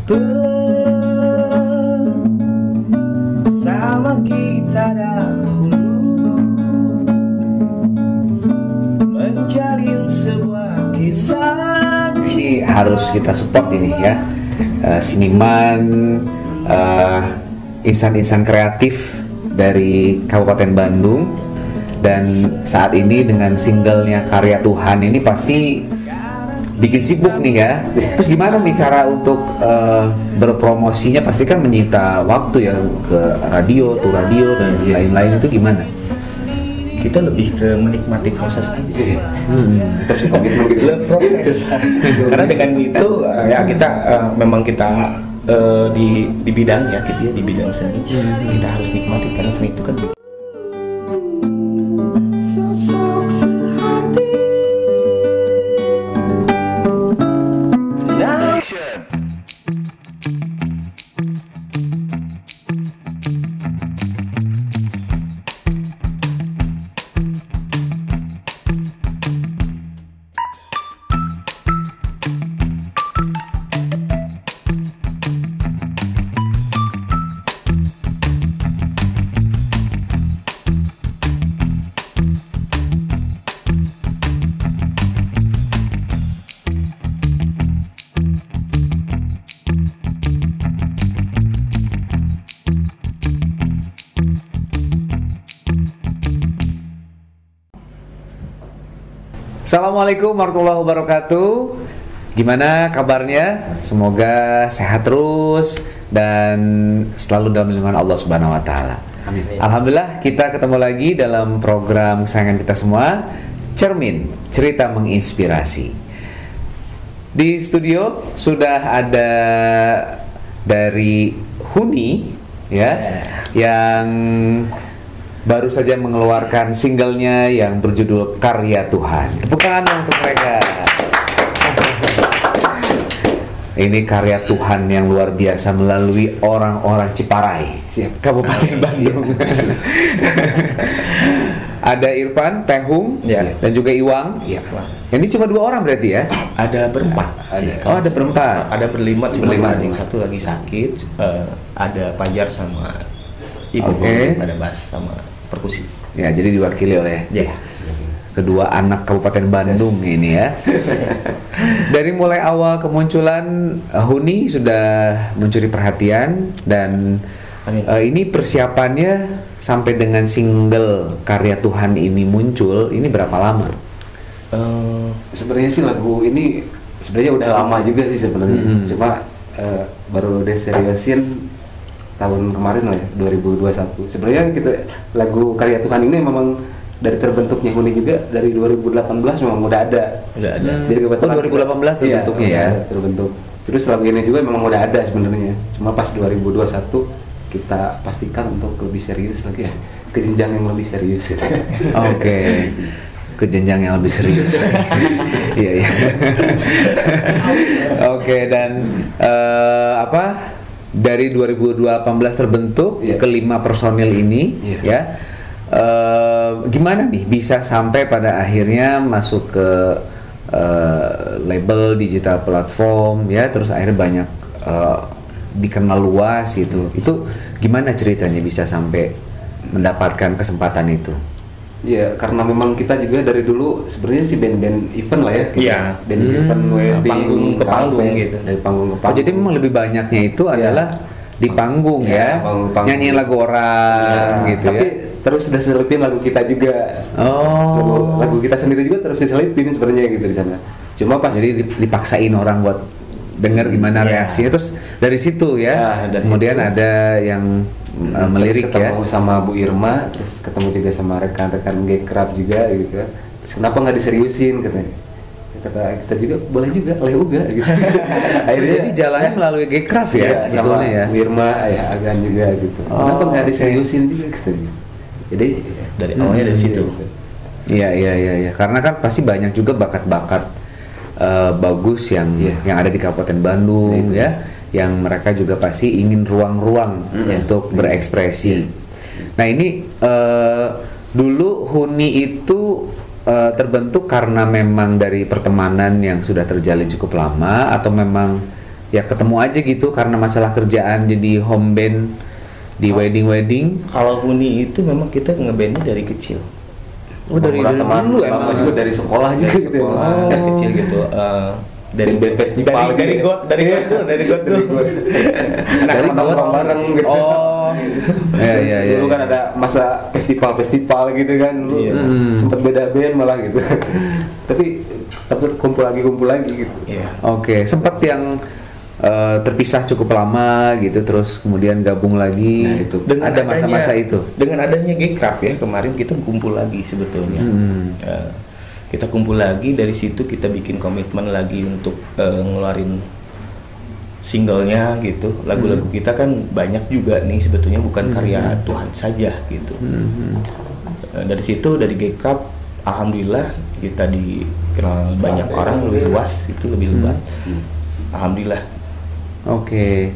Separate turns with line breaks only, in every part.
bersama kita dahulu, menjalin sebuah kisah.
Ini harus kita support ini ya, seniman, insan-insan kreatif dari Kabupaten Bandung. Dan saat ini dengan singlenya Karya Tuhan ini pasti bikin sibuk nih ya. Terus gimana nih cara untuk berpromosinya? Pasti kan menyita waktu ya, ke radio, tuh radio dan lain-lain, itu gimana?
Kita lebih ke menikmati proses aja.
Terus komitmen gitu.
Proses. Karena dengan itu ya kita memang kita di bidangnya gitu ya, di bidang seni, kita harus nikmati karena seni itu kan sosok sehati.
Assalamualaikum warahmatullahi wabarakatuh. Gimana kabarnya? Semoga sehat terus dan selalu dalam lindungan Allah Subhanahu wa taala.
Amin.
Alhamdulillah kita ketemu lagi dalam program kesayangan kita semua, Cermin, cerita menginspirasi. Di studio sudah ada dari Huni ya, yang baru saja mengeluarkan singlenya yang berjudul Karya Tuhan. Tepuk tangan untuk mereka. Ini karya Tuhan yang luar biasa melalui orang-orang Ciparai, Kabupaten Bandung. Ada Irfan, Tehung, dan juga Iwang. Ini cuma 2 orang berarti ya?
Ada berempat.
Ada berempat.
Ada berlima. Yang satu lagi sakit. Ada Pajar sama Ibu. Ada bass sama perkusi.
Ya, jadi diwakili oleh kedua anak Kabupaten Bandung ini ya. Dari mulai awal kemunculan Huni sudah mencuri perhatian dan ini persiapannya sampai dengan single Karya Tuhan ini muncul, ini berapa lama?
Sebenarnya sih lagu ini sebenarnya udah lama juga sih sebenarnya. Cuma baru diseriusin tahun kemarin lah ya, 2021. Sebenarnya kita lagu Karya Tuhan ini memang dari terbentuknya Huni juga dari 2018 memang udah ada. Jadi kebetulan
2018 terbentuknya ya.
Terbentuk. Terus lagu ini juga memang udah ada sebenarnya. Cuma pas 2021 kita pastikan untuk lebih serius lagi ya, ke jenjang yang lebih serius gitu.
Oke. Ke jenjang yang lebih serius. Iya. Oke, dan dari 2018 terbentuk kelima personil ini ya, gimana nih bisa sampai pada akhirnya masuk ke label digital platform ya, terus akhirnya banyak dikenal luas gitu. Itu gimana ceritanya bisa sampai mendapatkan kesempatan itu?
Ya karena memang kita juga dari dulu sebenarnya sih band-band event lah ya.
Iya.
Band event, wedding,
panggung ke panggung gitu.
Dari panggung ke panggung.
Oh, jadi memang lebih banyaknya itu adalah di panggung ya,
panggung.
Nyanyiin lagu orang gitu
tapi
ya.
Terus sudah selipin lagu kita juga. Lagu kita sendiri juga terus diselipin sebenarnya gitu di sana. Cuma pas
jadi dipaksain orang buat dengar gimana reaksinya, terus dari situ ya. Kemudian ada yang melirik ya.
Ketemu sama Bu Irma, terus ketemu juga sama rekan-rekan Gekrab juga gitu. Terus kenapa nggak diseriusin katanya? Kata kita juga boleh juga, oleh uga gitu.
Akhirnya jadi jalannya melalui Gekrab ya sebetulnya ya.
Bu Irma ya Agan juga gitu. Kenapa nggak diseriusin juga gitu. Jadi
dari awalnya dari situ.
Iya. Karena kan pasti banyak juga bakat-bakat bagus yang ada di Kabupaten Bandung ya. Yang mereka juga pasti ingin ruang-ruang untuk berekspresi. Nah ini dulu Huni itu terbentuk karena memang dari pertemanan yang sudah terjalin cukup lama, atau memang ya ketemu aja gitu karena masalah kerjaan jadi home band di wedding.
Kalau Huni itu memang kita ngebandnya dari kecil.
Oh, dari
teman
dulu
lama
emang.
juga dari sekolah juga
Dari
gitu.
sekolah,
Oh.
dari kecil gitu. Dari
band festival gitu
dari
ya?
got dari got dulu.
Dari nongkrong bareng gitu.
Oh, ya.
Dulu kan ada masa festival gitu kan, dulu
Iya.
sempat beda band malah gitu. tapi kumpul lagi gitu.
Iya.
Oke, sempat yang terpisah cukup lama gitu, terus kemudian gabung lagi.
Nah, itu.
Ada masa-masa itu.
Dengan adanya G-Cup ya kemarin kita kumpul lagi sebetulnya. Kita kumpul lagi, dari situ kita bikin komitmen lagi untuk ngeluarin singlenya gitu. Lagu-lagu kita kan banyak juga nih sebetulnya, bukan karya Tuhan saja gitu. Dari situ, dari G-Cup, alhamdulillah kita dikenal banyak orang, lebih luas, itu lebih luas. Alhamdulillah.
Oke.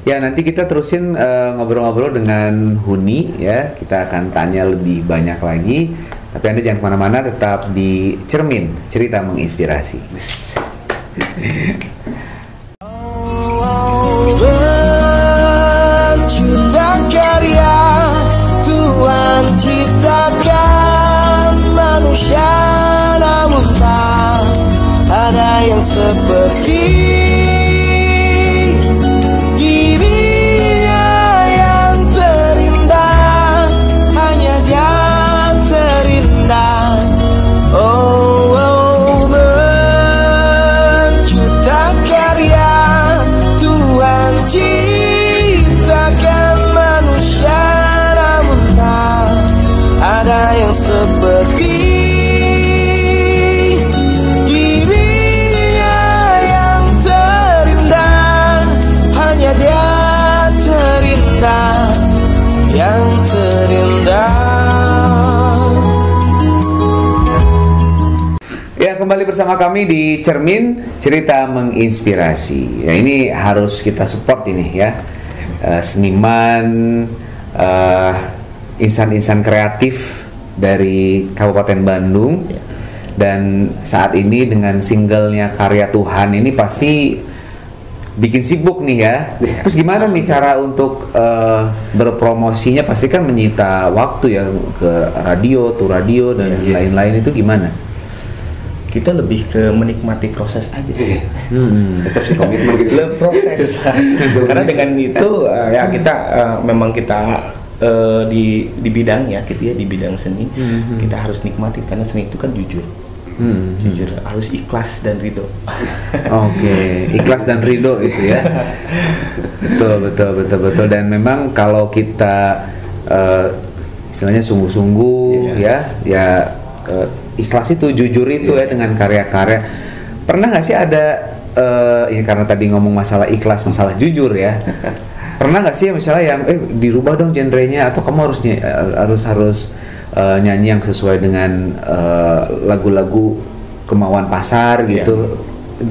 Ya, nanti kita terusin ngobrol-ngobrol dengan Huni ya. Kita akan tanya lebih banyak lagi. Tapi Anda jangan kemana-mana, tetap di Cermin, Cerita Menginspirasi.
Berjuta karya Tuhan ciptakan manusia, namun tak ada yang seperti dirinya yang terindah. Hanya dia terindah. Berjuta karya Tuhan ciptakan manusia, namun tak ada yang seperti dirinya yang terindah. Hanya dia terindah, yang terindah.
Ya, kembali bersama kami di Cermin, Cerita Menginspirasi. Ya, ini harus kita support ini ya. Seniman, insan-insan kreatif dari Kabupaten Bandung. Dan saat ini dengan singlenya Karya Tuhan ini pasti bikin sibuk nih ya. Terus gimana nih cara untuk berpromosinya? Pasti kan menyita waktu ya, ke radio, tuh radio dan lain-lain, itu gimana?
Kita lebih ke menikmati proses aja sih.
Tetap sih komitmen gitu.
Proses. Karena dengan itu ya kita memang kita di bidangnya gitu ya, di bidang seni kita harus nikmati, karena seni itu kan jujur. Jujur, harus ikhlas dan ridho.
Oke, ikhlas dan ridho itu ya. Betul. Dan memang kalau kita istilahnya sungguh-sungguh ya ikhlas itu, jujur itu ya dengan karya-karya. Pernah nggak sih ada ini karena tadi ngomong masalah ikhlas, masalah jujur ya. Pernah nggak sih misalnya yang dirubah dong genrenya, atau kamu harus nyanyi yang sesuai dengan lagu-lagu kemauan pasar gitu?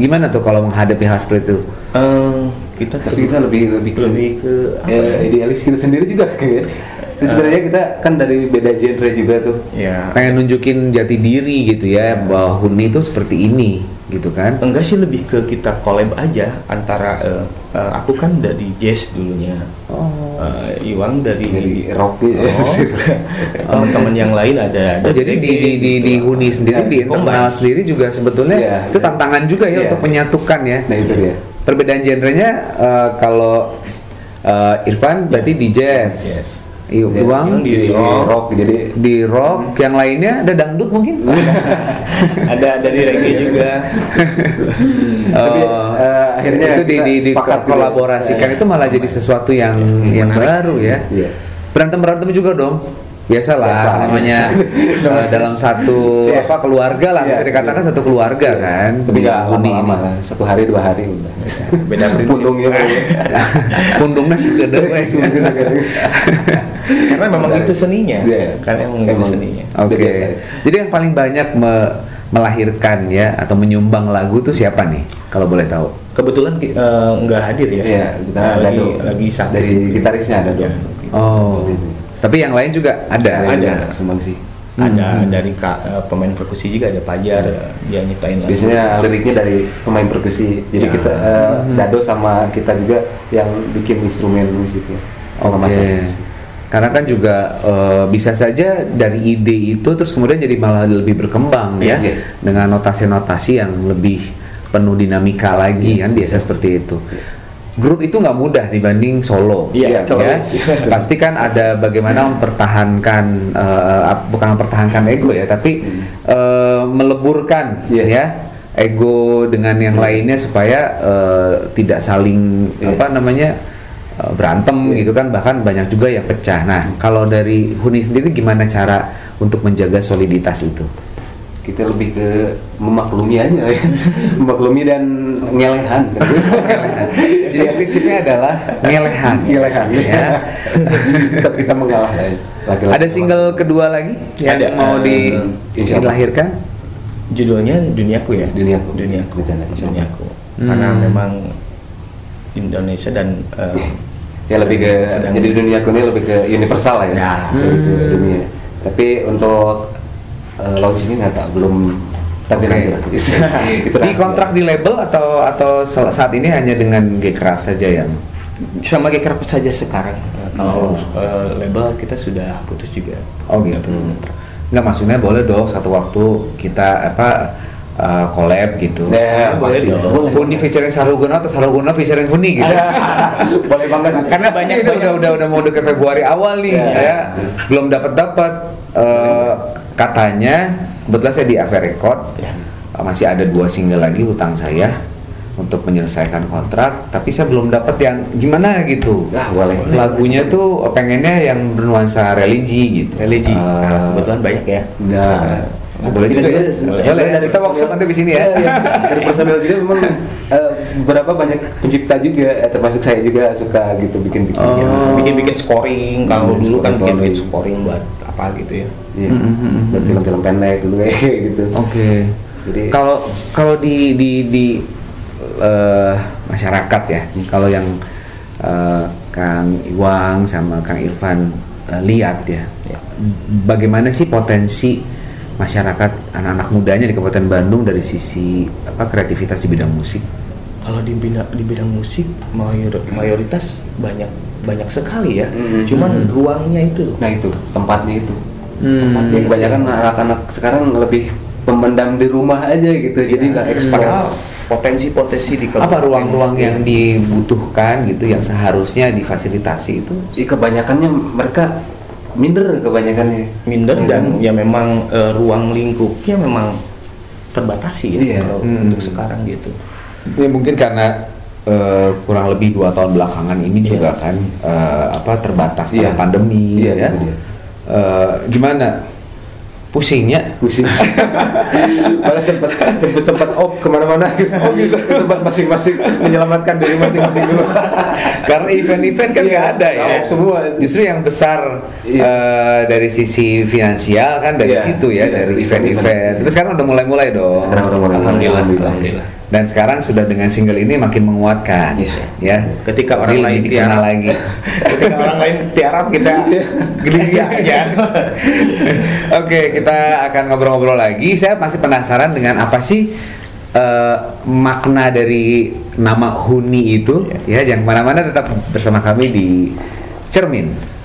Gimana tuh kalau menghadapi hal seperti itu?
Tapi kita lebih ke idealis kita sendiri juga kayaknya. Sebenarnya kita kan dari beda genre juga tuh.
Ya.
Pengen nunjukin jati diri gitu ya, bahwa Huni itu seperti ini gitu kan?
Enggak sih, lebih ke kita collab aja antara aku kan dari jazz dulunya. Iwang dari
rock.
Teman-teman yang lain ada.
Jadi di Huni sendiri, di internal sendiri juga sebetulnya itu tantangan juga ya untuk menyatukan ya.
Nah itu dia.
Perbedaan genrenya kalau Irfan berarti di jazz.
Yes.
Iwang
di rock, jadi
di rock, yang lainnya ada dangdut mungkin?
ada dari reggae juga.
Tapi akhirnya
itu kolaborasikan itu malah jadi sesuatu yang baru ya. Berantem juga dong. Biasalah namanya dalam satu keluarga lah, bisa dikatakan satu keluarga kan.
Tapi nggak lama-lama lah, 1 hari 2 hari udah.
Beda prinsip.
Pundungnya
pundungnya sih gede.
Karena memang itu seninya. Karena memang itu seninya.
Oke. Jadi yang paling banyak melahirkan ya atau menyumbang lagu tuh siapa nih? Kalau boleh tahu.
Kebetulan nggak hadir ya.
Iya, kita
lagi sakit.
dari gitarisnya ada dong.
Oh. Tapi yang lain juga ada.
Sumbang sih.
Ada dari pemain perkusi juga, ada Pajar, dia nyiptain lagu.
Biasanya liriknya dari pemain perkusi. Jadi kita Dado sama kita juga yang bikin instrumen musiknya.
Oke. Karena kan juga bisa saja dari ide itu terus kemudian jadi malah lebih berkembang ya, dengan notasi-notasi yang lebih penuh dinamika lagi kan, biasa seperti itu. Grup itu nggak mudah dibanding solo, ya. Pasti kan ada bagaimana mempertahankan, bukan mempertahankan ego ya, tapi meleburkan ya ego dengan yang lainnya supaya tidak saling berantem gitu kan, bahkan banyak juga yang pecah. Nah, kalau dari Huni sendiri gimana cara untuk menjaga soliditas itu?
Kita lebih ke memaklumi aja ya. Memaklumi dan ngelehan.
Jadi prinsipnya adalah ngelehan ya.
Tetap kita mengalah ya.
Ada single kedua lagi yang mau dilahirkan?
Judulnya Duniaku ya.
Duniaku.
Karena memang Indonesia dan
ya lebih ke jadi Duniaku ini lebih ke universal lah ya. Lebih ke dunia. Tapi untuk launchingnya nggak belum. Tapi nanti
itu di kontrak di label atau saat ini hanya dengan G-Craft saja yang
sama G-Craft saja sekarang. Kalau label kita sudah putus juga.
Oh gitu. Nggak, maksudnya boleh dong satu waktu kita collab gitu.
Ya,
boleh dong. Huni featuring Saruguna atau Saruguna featuring Huni gitu.
Boleh banget.
Karena banyak udah mau ke Februari awal nih. Saya belum dapat katanya kebetulan saya di AV Record. Masih ada 2 single lagi hutang saya untuk menyelesaikan kontrak, tapi saya belum dapat yang gimana gitu.
Boleh.
Lagunya tuh pengennya yang bernuansa religi gitu.
Kebetulan banyak ya.
Boleh juga ya. Boleh. Kita workshop nanti di sini ya.
Dari personel juga memang beberapa banyak pencipta juga, termasuk saya juga suka gitu bikin
bikin scoring. Kalau dulu kan bikin scoring buat apa gitu ya.
Iya. Buat film-film pendek dulu kayak gitu.
Oke. Jadi kalau di masyarakat ya, kalau yang Kang Iwang sama Kang Irfan lihat ya, bagaimana sih potensi masyarakat anak-anak mudanya di Kabupaten Bandung dari sisi kreativitas di bidang musik?
Kalau di bidang musik mayoritas banyak sekali ya. Cuman ruangnya itu.
Nah itu tempatnya itu. Tempatnya kebanyakan anak-anak sekarang lebih pemendam di rumah aja gitu. Jadi nggak ekspor.
Potensi di
apa ruang-ruang yang dibutuhkan gitu yang seharusnya difasilitasi itu?
Kebanyakannya mereka minder
dan ya memang ruang lingkupnya memang terbatasi ya kalau untuk sekarang gitu.
Ya mungkin karena kurang lebih 2 tahun belakangan ini juga kan terbatas karena pandemi ya. Gimana? Pusing.
Malah sempat kemana-mana gitu. Tempat masing-masing menyelamatkan diri masing-masing dulu.
Karena event-event kan nggak ada ya.
Semua.
Justru yang besar dari sisi finansial kan dari situ ya, dari event-event. Tapi sekarang udah mulai dong.
Alhamdulillah.
Dan sekarang sudah dengan single ini makin menguatkan. Ya.
Ketika orang lain
dikenal lagi.
Ketika orang lain tiarap kita geli aja.
Oke, kita akan ngobrol-ngobrol lagi. Saya masih penasaran dengan apa sih makna dari nama Huni itu. Ya, jangan kemana-mana, tetap bersama kami di Cermin.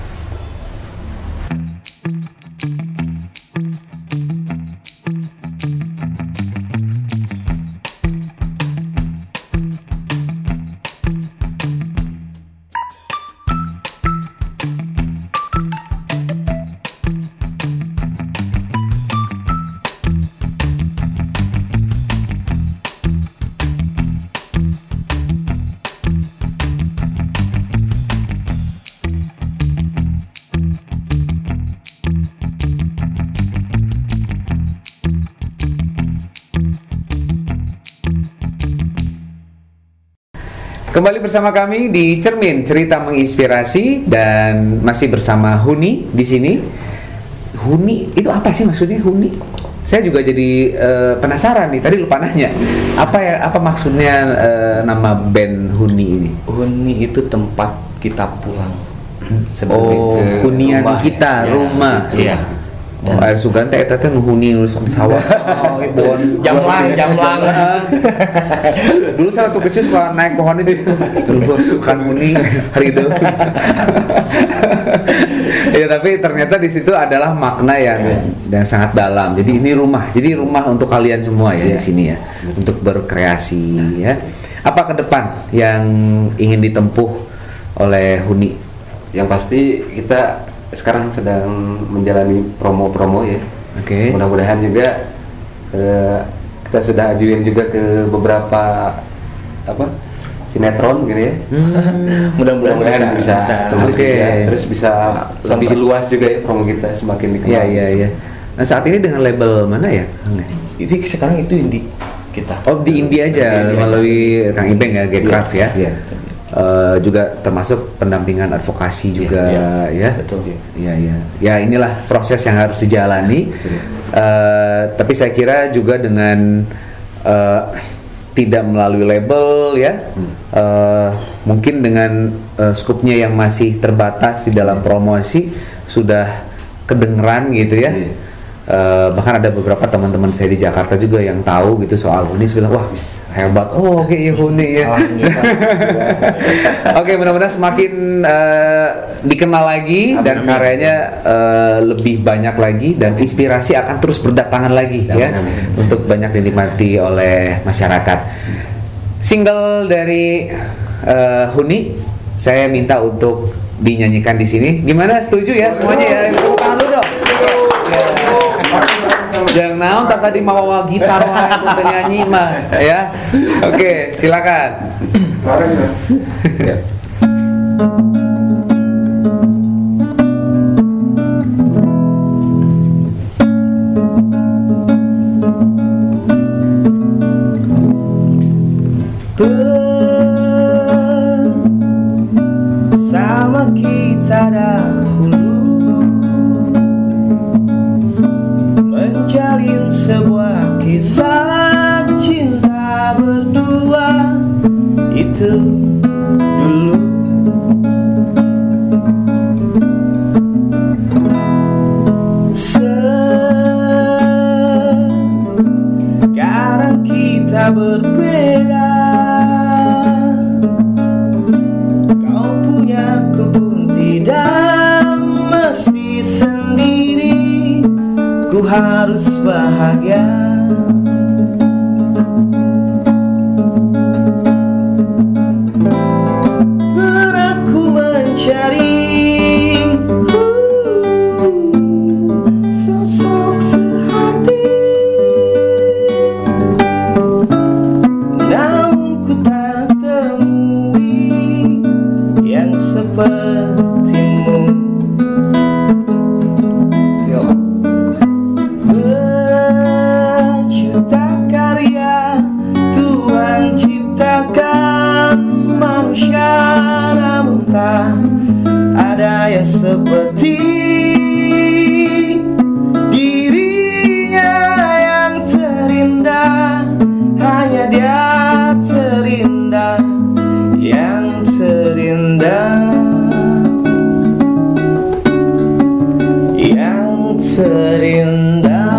Kembali bersama kami di Cermin, cerita menginspirasi, dan masih bersama Huni di sini. Huni itu apa sih maksudnya Huni? Saya juga jadi penasaran nih. Tadi lupa nanya. Apa maksudnya nama band Huni ini?
Huni itu tempat kita pulang.
Hunian kita, rumah.
Iya.
Oh, air sugan teh eta teh nuhuni nulis di sawah. Oh, pohon
Jamlang.
Dulu saya waktu kecil suka naik pohon itu dulu bukan huni hari itu. Ya tapi ternyata di situ adalah makna yang sangat dalam. Jadi ini rumah. Jadi rumah untuk kalian semua ya di sini ya. Untuk berkreasi ya. Apa ke depan yang ingin ditempuh oleh Huni?
Yang pasti kita sekarang sedang menjalani promo-promo ya.
Oke.
Mudah-mudahan juga kita sudah ajuin juga ke beberapa sinetron gitu ya. Mudah-mudahan bisa tembus juga. Terus bisa lebih luas juga ya promo kita semakin dikenal.
Iya. Nah saat ini dengan label mana ya?
Itu sekarang itu indie kita.
Oh di India aja melalui Kang Ibeng ya, Gcraft ya.
Iya.
Juga termasuk pendampingan advokasi juga ya.
Betul.
Iya. Ya inilah proses yang harus dijalani. Tapi saya kira juga dengan tidak melalui label ya, mungkin dengan skupnya yang masih terbatas di dalam promosi sudah kedengeran gitu ya. Bahkan ada beberapa teman-teman saya di Jakarta juga yang tahu gitu soal Huni, bilang wah hebat, oke ya Huni ya. Oke, mudah-mudahan semakin dikenal lagi dan karyanya lebih banyak lagi dan inspirasi akan terus berdatangan lagi ya untuk banyak dinikmati oleh masyarakat. Single dari Huni saya minta untuk dinyanyikan di sini. Gimana, setuju ya semuanya ya? Tepuk tangan dulu dong. Jangan naon tak tadi mau gitar untuk nyanyi mah ya. Oke, silakan. Ya.
Bersama kita dahulu menjalin sebuah kisah cinta berdua itu dulu. Sekarang kita berbeda. Kau punya, ku pun tidak mesti sendiri. Ku harus bahagia. Pernah ku mencari sosok sehati, namun ku tak temui yang sepertimu. Berjuta karya Tuhan ciptakan manusia, namun tak ada yang seperti dirinya yang terindah. Hanya dia terindah, yang terindah, yang terindah.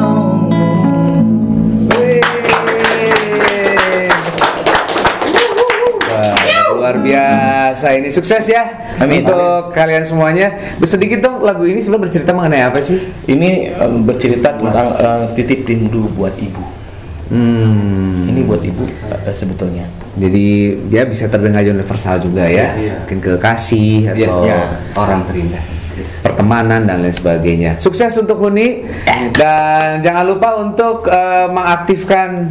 Wah, luar biasa, ini sukses ya.
Amin.
Untuk kalian semuanya. Sedikit dong, lagu ini sebenarnya bercerita mengenai apa sih?
Ini bercerita tentang titip rindu buat ibu. Ini buat ibu sebetulnya.
Jadi dia bisa terdengar universal juga ya. Mungkin kekasih atau
orang terindah.
pertemanan dan lain sebagainya. Sukses untuk Huni dan jangan lupa untuk mengaktifkan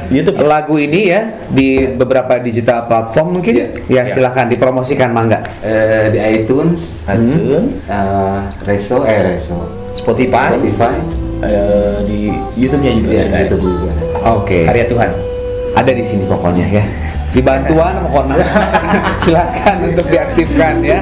YouTube
lagu ini ya di beberapa digital platform mungkin. Ya silahkan dipromosikan, mangga.
Di iTunes, Reso,
Spotify, di YouTube-nya juga.
YouTube juga.
Oke.
Karya Tuhan.
Ada di sini pokoknya ya. Dibantuan pokoknya. Silakan untuk diaktifkan ya.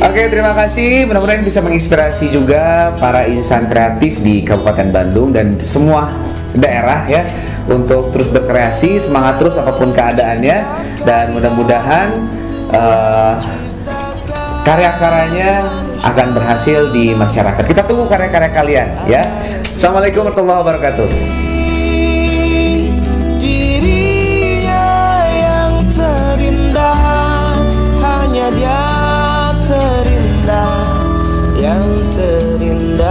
Oke, terima kasih. Mudah-mudahan bisa menginspirasi juga para insan kreatif di Kabupaten Bandung dan semua daerah ya untuk terus berkreasi, semangat terus apapun keadaannya, dan mudah-mudahan karya-karyanya akan berhasil di masyarakat. Kita tunggu karya-karya kalian ya. Assalamualaikum warahmatullahi wabarakatuh.
Dirinya yang terindah, hanya dia terindah, yang terindah.